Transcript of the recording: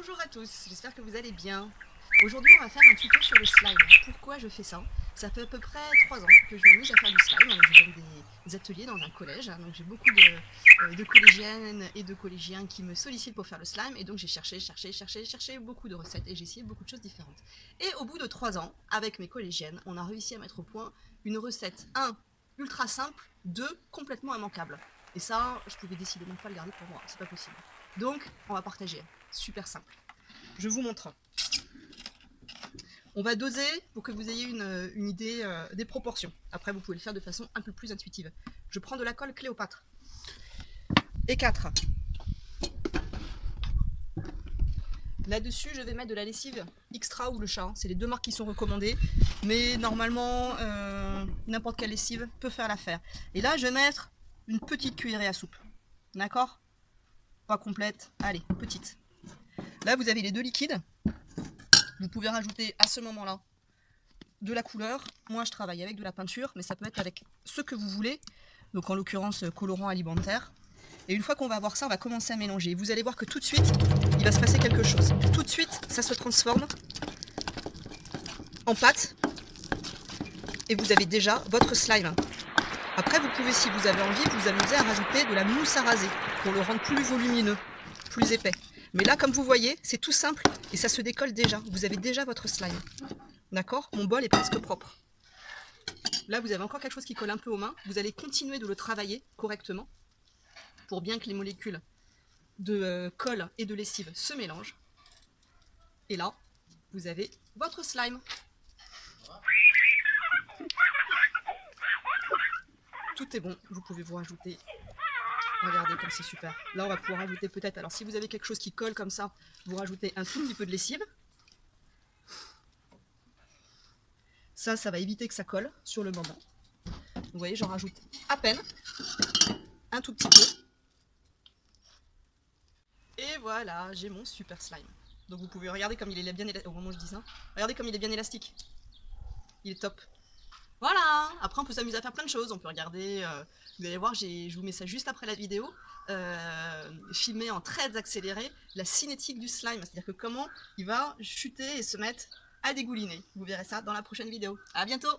Bonjour à tous, j'espère que vous allez bien. Aujourd'hui on va faire un tuto sur le slime. Pourquoi je fais ça? Ça fait à peu près 3 ans que je m'amuse à faire du slime. Je donne des ateliers dans un collège, donc j'ai beaucoup de collégiennes et de collégiens qui me sollicitent pour faire le slime. Et donc j'ai cherché beaucoup de recettes et j'ai essayé beaucoup de choses différentes. Et au bout de 3 ans, avec mes collégiennes, on a réussi à mettre au point une recette 1 ultra simple, 2 complètement immanquable. Et ça, je pouvais décidément pas le garder pour moi, c'est pas possible. Donc on va partager, super simple. Je vous montre. On va doser pour que vous ayez une idée des proportions. Après, vous pouvez le faire de façon un peu plus intuitive. Je prends de la colle Cléopâtre. Et 4. Là-dessus, je vais mettre de la lessive Xtra ou le chat. C'est les deux marques qui sont recommandées. Mais normalement, n'importe quelle lessive peut faire l'affaire. Et là, je vais mettre une petite cuillerée à soupe. D'accord? Pas complète. Allez, petite. Là, vous avez les deux liquides. Vous pouvez rajouter à ce moment-là de la couleur. Moi, je travaille avec de la peinture, mais ça peut être avec ce que vous voulez. Donc, en l'occurrence, colorant alimentaire. Et une fois qu'on va voir ça, on va commencer à mélanger. Vous allez voir que tout de suite, il va se passer quelque chose. Tout de suite, ça se transforme en pâte. Et vous avez déjà votre slime. Après, vous pouvez, si vous avez envie, vous amuser à rajouter de la mousse à raser pour le rendre plus volumineux, plus épais. Mais là, comme vous voyez, c'est tout simple et ça se décolle déjà. Vous avez déjà votre slime. D'accord? Mon bol est presque propre. Là, vous avez encore quelque chose qui colle un peu aux mains. Vous allez continuer de le travailler correctement pour bien que les molécules de colle et de lessive se mélangent. Et là, vous avez votre slime. Tout est bon. Vous pouvez vous rajouter. Regardez comme c'est super. Là, on va pouvoir rajouter peut-être... Alors, si vous avez quelque chose qui colle comme ça, vous rajoutez un tout petit peu de lessive. Ça va éviter que ça colle sur le moment. Vous voyez, j'en rajoute à peine. Un tout petit peu. Et voilà, j'ai mon super slime. Donc vous pouvez regarder comme il est bien élastique. Au moment où je dis ça, regardez comme il est bien élastique. Il est top. Voilà. Après on peut s'amuser à faire plein de choses. On peut regarder, vous allez voir, je vous mets ça juste après la vidéo, filmé en très accéléré, la cinétique du slime. C'est-à-dire que comment il va chuter et se mettre à dégouliner. Vous verrez ça dans la prochaine vidéo. À bientôt.